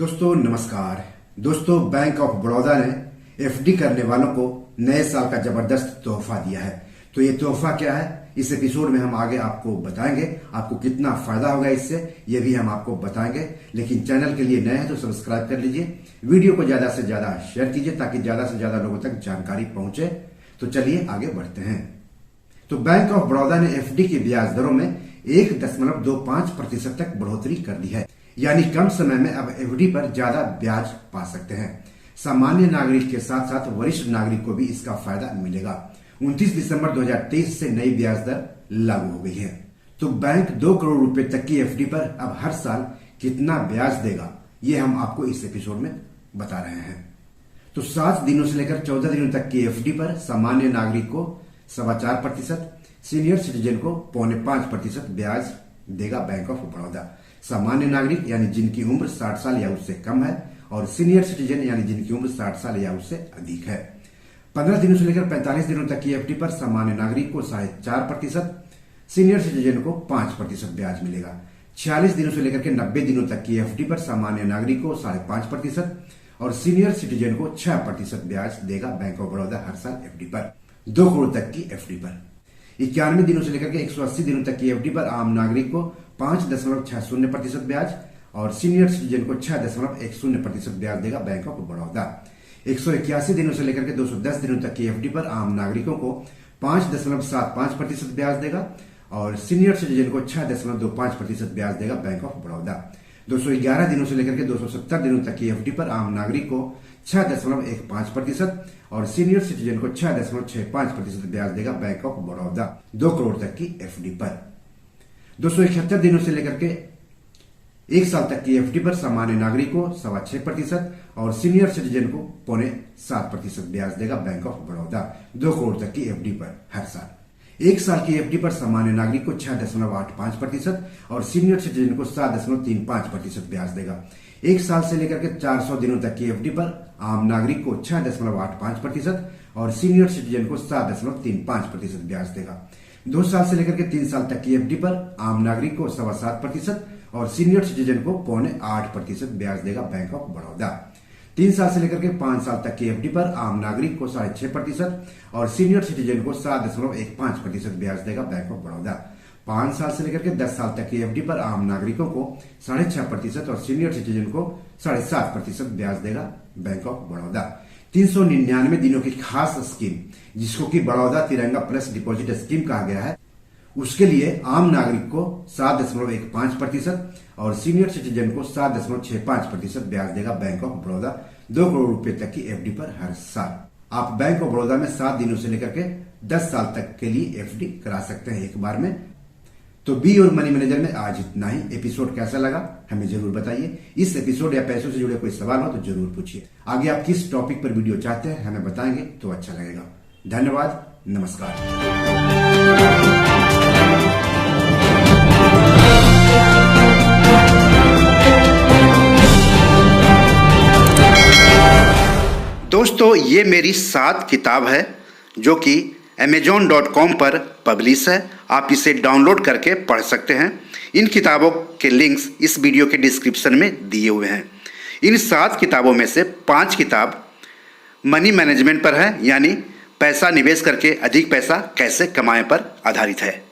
दोस्तों नमस्कार। दोस्तों बैंक ऑफ बड़ौदा ने एफडी करने वालों को नए साल का जबरदस्त तोहफा दिया है। तो ये तोहफा क्या है, इस एपिसोड में हम आगे आपको बताएंगे। आपको कितना फायदा होगा इससे, ये भी हम आपको बताएंगे। लेकिन चैनल के लिए नए हैं तो सब्सक्राइब कर लीजिए, वीडियो को ज्यादा से ज्यादा शेयर कीजिए ताकि ज्यादा से ज्यादा लोगों तक जानकारी पहुंचे। तो चलिए आगे बढ़ते हैं। तो बैंक ऑफ बड़ौदा ने एफडी की ब्याज दरों में 1.25% तक बढ़ोतरी कर दी है, यानी कम समय में अब एफडी पर ज्यादा ब्याज पा सकते हैं। सामान्य नागरिक के साथ साथ वरिष्ठ नागरिक को भी इसका फायदा मिलेगा। 29 दिसंबर 2023 से नई ब्याज दर लागू हो गई है। तो बैंक 2 करोड़ रुपए तक की एफडी पर अब हर साल कितना ब्याज देगा, ये हम आपको इस एपिसोड में बता रहे हैं। तो 7 दिनों से लेकर 14 दिनों तक की एफडी पर सामान्य नागरिक को 4.25%, सीनियर सिटीजन को 4.5% ब्याज देगा बैंक ऑफ बड़ौदा। सामान्य नागरिक यानी जिनकी उम्र 60 साल या उससे कम है, और सीनियर सिटीजन यानी जिनकी उम्र 60 साल या उससे अधिक है। 15 दिनों से लेकर 45 दिनों तक की एफडी पर सामान्य नागरिक को 4.5%, सीनियर सिटीजन को 5% ब्याज मिलेगा। 46 दिनों से लेकर के 90 दिनों तक की एफडी पर सामान्य नागरिक को 5.5% और सीनियर सिटीजन को 6% ब्याज देगा बैंक ऑफ बड़ौदा हर साल एफडी पर, 2 करोड़ तक की एफडी पर। 91 दिनों से लेकर के 180 दिनों तक की एफडी पर आम नागरिक को 5.60% ब्याज और सीनियर सिटीजन को 6.10% ब्याज देगा बैंक ऑफ बड़ौदा। 181 दिनों से लेकर के 210 दिनों तक की एफडी पर आम नागरिकों को 5.75% ब्याज देगा और सीनियर सिटीजन को 6.25% ब्याज देगा बैंक ऑफ बड़ौदा। 211 दिनों से लेकर के 270 दिनों तक की एफडी पर आम नागरिक को 6.15% और सीनियर सिटीजन को 6.65% ब्याज देगा बैंक ऑफ बड़ौदा, 2 करोड़ तक की एफडी पर। 271 दिनों से लेकर के 1 साल तक की एफडी पर सामान्य नागरिक को 6.25% और सीनियर सिटीजन को 6.25% ब्याज देगा बैंक ऑफ बड़ौदा, 2 करोड़ तक की एफडी पर हर साल। 1 साल की एफडी पर सामान्य नागरिक को 6.85% और सीनियर सिटीजन को 7.35% ब्याज देगा। 1 साल से लेकर के 400 दिनों तक की एफडी पर आम नागरिक को 6.85% और सीनियर सिटीजन को 7.35% ब्याज देगा। 2 साल से लेकर के 3 साल तक की एफडी पर आम नागरिक को 7.25% और सीनियर सिटीजन को 7.25% ब्याज देगा बैंक ऑफ बड़ौदा। 3 साल से लेकर के 5 साल तक की एफडी पर आम नागरिक को 6.5% और सीनियर सिटीजन को 7.15% ब्याज देगा बैंक ऑफ बड़ौदा। 5 साल से लेकर के 10 साल तक की एफडी पर आम नागरिकों को 6.5% और सीनियर सिटीजन को 7.5% ब्याज देगा बैंक ऑफ बड़ौदा। 399 दिनों की खास स्कीम, जिसको कि बड़ौदा तिरंगा प्लस डिपॉजिट स्कीम कहा गया है, उसके लिए आम नागरिक को 7.15% और सीनियर सिटीजन को 7.65% ब्याज देगा बैंक ऑफ बड़ौदा, 2 करोड़ रुपए तक की एफडी पर हर साल। आप बैंक ऑफ बड़ौदा में 7 दिनों से लेकर के 10 साल तक के लिए एफडी करा सकते हैं एक बार में। तो बी और मनी मैनेजर में आज इतना ही। एपिसोड कैसा लगा हमें जरूर बताइए। इस एपिसोड या पैसों से जुड़े कोई सवाल हो तो जरूर पूछिए। आगे आप किस टॉपिक पर वीडियो चाहते हैं हमें बताएंगे तो अच्छा लगेगा। धन्यवाद, नमस्कार। दोस्तों ये मेरी 7 किताब है जो कि amazon.com पर पब्लिश है। आप इसे डाउनलोड करके पढ़ सकते हैं। इन किताबों के लिंक्स इस वीडियो के डिस्क्रिप्शन में दिए हुए हैं। इन 7 किताबों में से 5 किताब मनी मैनेजमेंट पर है, यानी पैसा निवेश करके अधिक पैसा कैसे कमाएं पर आधारित है।